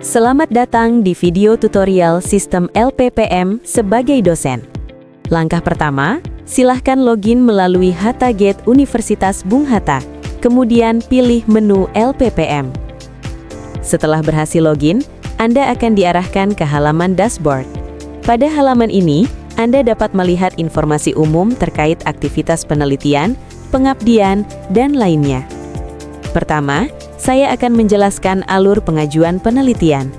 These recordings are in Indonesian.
Selamat datang di video tutorial sistem LPPM sebagai dosen. Langkah pertama, silahkan login melalui HattaGate Universitas Bung Hatta, kemudian pilih menu LPPM. Setelah berhasil login, Anda akan diarahkan ke halaman dashboard. Pada halaman ini, Anda dapat melihat informasi umum terkait aktivitas penelitian, pengabdian, dan lainnya. Pertama, saya akan menjelaskan alur pengajuan penelitian.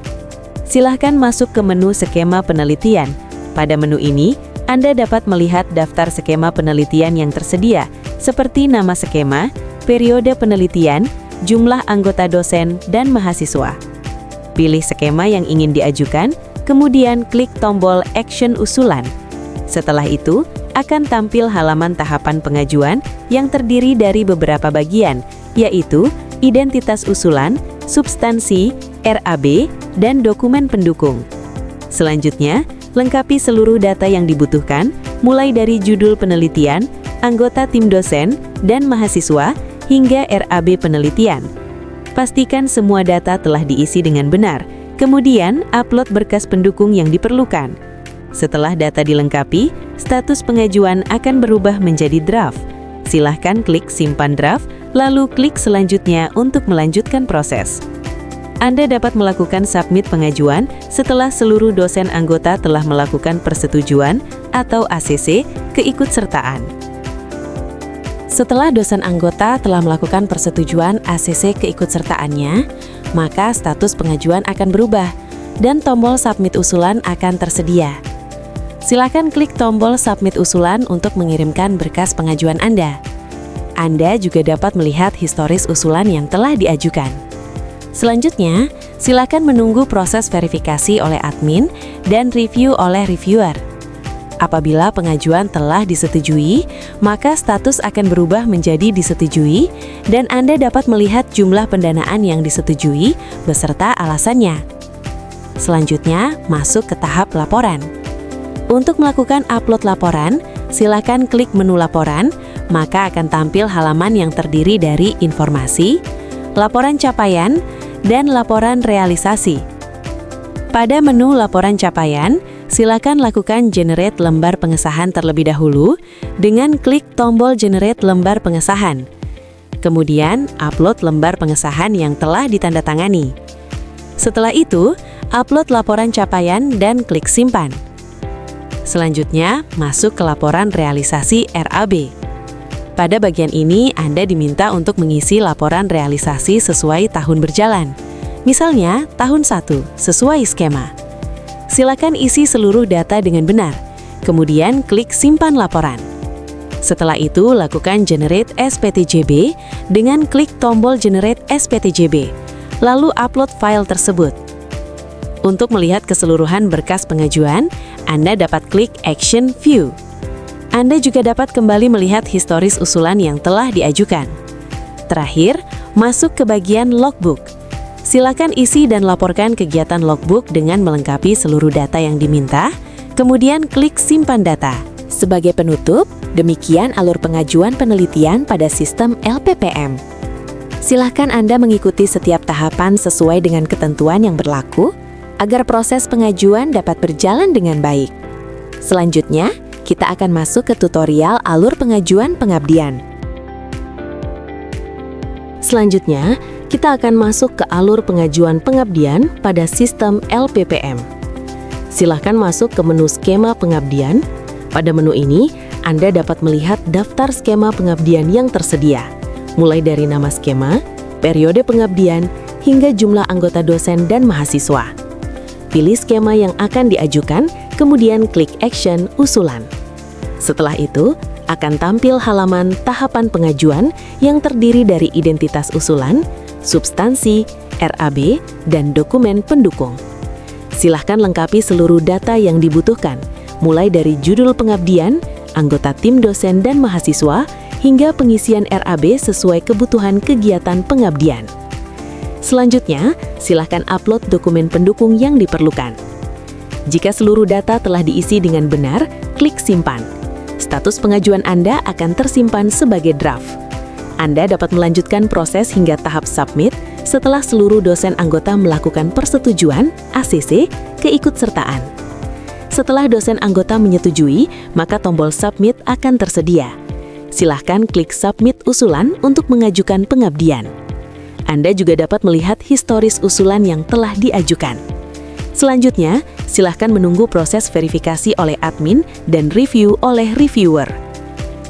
Silahkan masuk ke menu skema penelitian. Pada menu ini, Anda dapat melihat daftar skema penelitian yang tersedia, seperti nama skema, periode penelitian, jumlah anggota dosen, dan mahasiswa. Pilih skema yang ingin diajukan, kemudian klik tombol Action Usulan. Setelah itu, akan tampil halaman tahapan pengajuan yang terdiri dari beberapa bagian, yaitu identitas usulan, substansi, RAB, dan dokumen pendukung. Selanjutnya, lengkapi seluruh data yang dibutuhkan, mulai dari judul penelitian, anggota tim dosen, dan mahasiswa, hingga RAB penelitian. Pastikan semua data telah diisi dengan benar, kemudian upload berkas pendukung yang diperlukan. Setelah data dilengkapi, status pengajuan akan berubah menjadi draft. Silahkan klik simpan draft, lalu klik selanjutnya untuk melanjutkan proses. Anda dapat melakukan submit pengajuan setelah seluruh dosen anggota telah melakukan persetujuan atau ACC keikutsertaan. Setelah dosen anggota telah melakukan persetujuan ACC keikutsertaannya, maka status pengajuan akan berubah dan tombol submit usulan akan tersedia. Silakan klik tombol submit usulan untuk mengirimkan berkas pengajuan Anda. Anda juga dapat melihat historis usulan yang telah diajukan. Selanjutnya, silakan menunggu proses verifikasi oleh admin dan review oleh reviewer. Apabila pengajuan telah disetujui, maka status akan berubah menjadi disetujui dan Anda dapat melihat jumlah pendanaan yang disetujui beserta alasannya. Selanjutnya, masuk ke tahap laporan. Untuk melakukan upload laporan, silakan klik menu laporan, maka akan tampil halaman yang terdiri dari informasi, laporan capaian, dan laporan realisasi. Pada menu laporan capaian, silakan lakukan generate lembar pengesahan terlebih dahulu dengan klik tombol generate lembar pengesahan. Kemudian, upload lembar pengesahan yang telah ditandatangani. Setelah itu, upload laporan capaian dan klik simpan. Selanjutnya, masuk ke laporan realisasi RAB. Pada bagian ini, Anda diminta untuk mengisi laporan realisasi sesuai tahun berjalan. Misalnya, tahun 1, sesuai skema. Silakan isi seluruh data dengan benar, kemudian klik simpan laporan. Setelah itu, lakukan Generate SPTJB dengan klik tombol Generate SPTJB, lalu upload file tersebut. Untuk melihat keseluruhan berkas pengajuan, Anda dapat klik Action View. Anda juga dapat kembali melihat historis usulan yang telah diajukan. Terakhir, masuk ke bagian Logbook. Silakan isi dan laporkan kegiatan logbook dengan melengkapi seluruh data yang diminta, kemudian klik Simpan Data. Sebagai penutup, demikian alur pengajuan penelitian pada sistem LPPM. Silakan Anda mengikuti setiap tahapan sesuai dengan ketentuan yang berlaku, agar proses pengajuan dapat berjalan dengan baik. Selanjutnya, kita akan masuk ke tutorial alur pengajuan pengabdian. Selanjutnya, kita akan masuk ke alur pengajuan pengabdian pada sistem LPPM. Silahkan masuk ke menu skema pengabdian. Pada menu ini, Anda dapat melihat daftar skema pengabdian yang tersedia, mulai dari nama skema, periode pengabdian, hingga jumlah anggota dosen dan mahasiswa. Pilih skema yang akan diajukan, kemudian klik Action Usulan. Setelah itu, akan tampil halaman tahapan pengajuan yang terdiri dari identitas usulan, substansi, RAB, dan dokumen pendukung. Silahkan lengkapi seluruh data yang dibutuhkan, mulai dari judul pengabdian, anggota tim dosen dan mahasiswa, hingga pengisian RAB sesuai kebutuhan kegiatan pengabdian. Selanjutnya, silahkan upload dokumen pendukung yang diperlukan. Jika seluruh data telah diisi dengan benar, klik simpan. Status pengajuan Anda akan tersimpan sebagai draft. Anda dapat melanjutkan proses hingga tahap submit setelah seluruh dosen anggota melakukan persetujuan ACC keikutsertaan. Setelah dosen anggota menyetujui, maka tombol submit akan tersedia. Silahkan klik submit usulan untuk mengajukan pengabdian. Anda juga dapat melihat historis usulan yang telah diajukan. Selanjutnya, silahkan menunggu proses verifikasi oleh admin dan review oleh reviewer.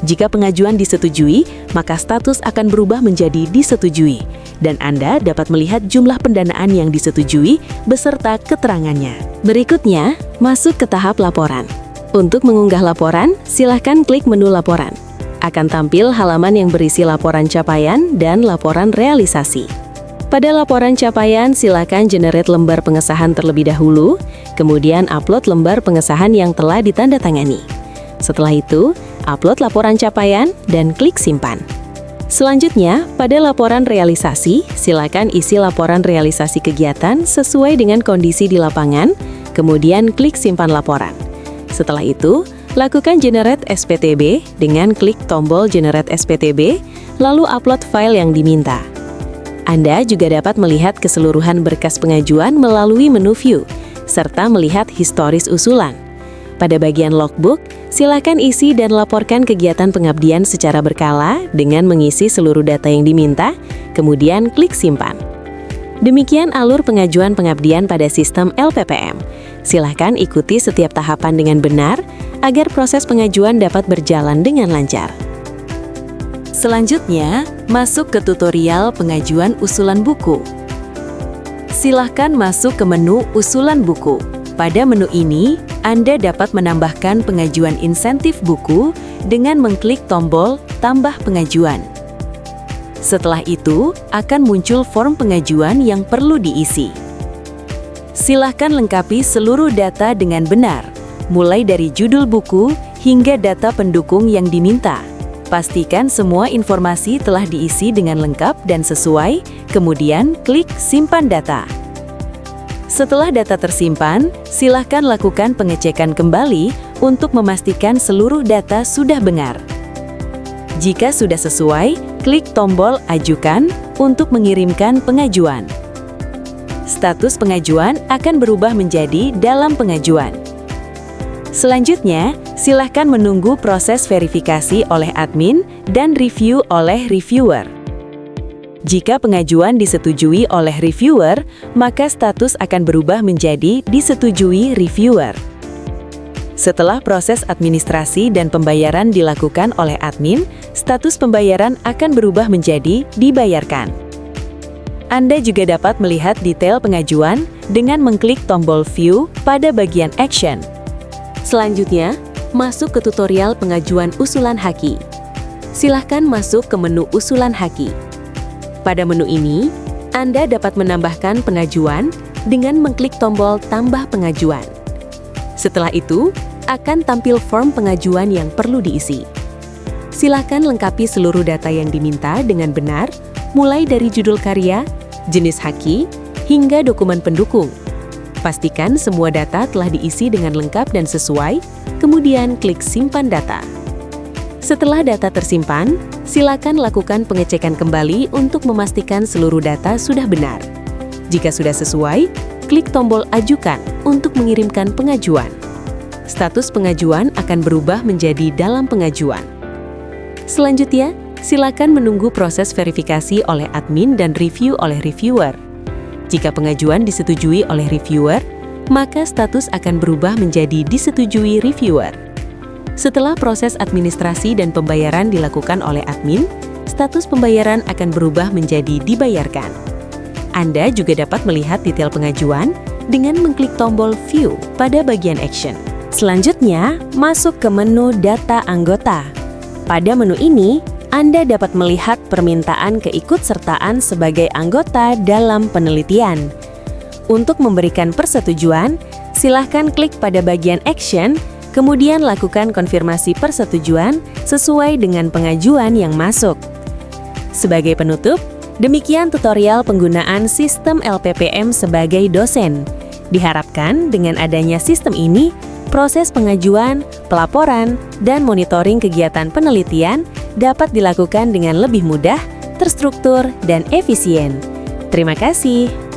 Jika pengajuan disetujui, maka status akan berubah menjadi disetujui, dan Anda dapat melihat jumlah pendanaan yang disetujui beserta keterangannya. Berikutnya, masuk ke tahap laporan. Untuk mengunggah laporan, silahkan klik menu laporan. Akan tampil halaman yang berisi laporan capaian dan laporan realisasi. Pada laporan capaian, silakan generate lembar pengesahan terlebih dahulu, kemudian upload lembar pengesahan yang telah ditandatangani. Setelah itu, upload laporan capaian dan klik simpan. Selanjutnya, pada laporan realisasi, silakan isi laporan realisasi kegiatan sesuai dengan kondisi di lapangan, kemudian klik simpan laporan. Setelah itu, lakukan Generate SPTB dengan klik tombol Generate SPTB, lalu upload file yang diminta. Anda juga dapat melihat keseluruhan berkas pengajuan melalui menu View, serta melihat historis usulan. Pada bagian logbook, silakan isi dan laporkan kegiatan pengabdian secara berkala dengan mengisi seluruh data yang diminta, kemudian klik simpan. Demikian alur pengajuan pengabdian pada sistem LPPM. Silakan ikuti setiap tahapan dengan benar, agar proses pengajuan dapat berjalan dengan lancar. Selanjutnya, masuk ke tutorial pengajuan usulan buku. Silahkan masuk ke menu usulan buku. Pada menu ini, Anda dapat menambahkan pengajuan insentif buku dengan mengklik tombol tambah pengajuan. Setelah itu, akan muncul form pengajuan yang perlu diisi. Silahkan lengkapi seluruh data dengan benar, mulai dari judul buku hingga data pendukung yang diminta. Pastikan semua informasi telah diisi dengan lengkap dan sesuai, kemudian klik simpan data. Setelah data tersimpan, silahkan lakukan pengecekan kembali untuk memastikan seluruh data sudah benar. Jika sudah sesuai, klik tombol Ajukan untuk mengirimkan pengajuan. Status pengajuan akan berubah menjadi dalam pengajuan. Selanjutnya, silahkan menunggu proses verifikasi oleh admin dan review oleh reviewer. Jika pengajuan disetujui oleh reviewer, maka status akan berubah menjadi disetujui reviewer. Setelah proses administrasi dan pembayaran dilakukan oleh admin, status pembayaran akan berubah menjadi dibayarkan. Anda juga dapat melihat detail pengajuan dengan mengklik tombol View pada bagian Action. Selanjutnya, masuk ke tutorial pengajuan usulan haki. Silahkan masuk ke menu usulan haki. Pada menu ini, Anda dapat menambahkan pengajuan dengan mengklik tombol tambah pengajuan. Setelah itu, akan tampil form pengajuan yang perlu diisi. Silahkan lengkapi seluruh data yang diminta dengan benar, mulai dari judul karya, jenis haki, hingga dokumen pendukung. Pastikan semua data telah diisi dengan lengkap dan sesuai, kemudian klik simpan data. Setelah data tersimpan, silakan lakukan pengecekan kembali untuk memastikan seluruh data sudah benar. Jika sudah sesuai, klik tombol Ajukan untuk mengirimkan pengajuan. Status pengajuan akan berubah menjadi dalam pengajuan. Selanjutnya, silakan menunggu proses verifikasi oleh admin dan review oleh reviewer. Jika pengajuan disetujui oleh reviewer, maka status akan berubah menjadi disetujui reviewer. Setelah proses administrasi dan pembayaran dilakukan oleh admin, status pembayaran akan berubah menjadi dibayarkan. Anda juga dapat melihat detail pengajuan dengan mengklik tombol View pada bagian Action. Selanjutnya, masuk ke menu Data Anggota. Pada menu ini, Anda dapat melihat permintaan keikutsertaan sebagai anggota dalam penelitian. Untuk memberikan persetujuan, silahkan klik pada bagian Action, kemudian lakukan konfirmasi persetujuan sesuai dengan pengajuan yang masuk. Sebagai penutup, demikian tutorial penggunaan sistem LPPM sebagai dosen. Diharapkan dengan adanya sistem ini, proses pengajuan, pelaporan, dan monitoring kegiatan penelitian dapat dilakukan dengan lebih mudah, terstruktur, dan efisien. Terima kasih.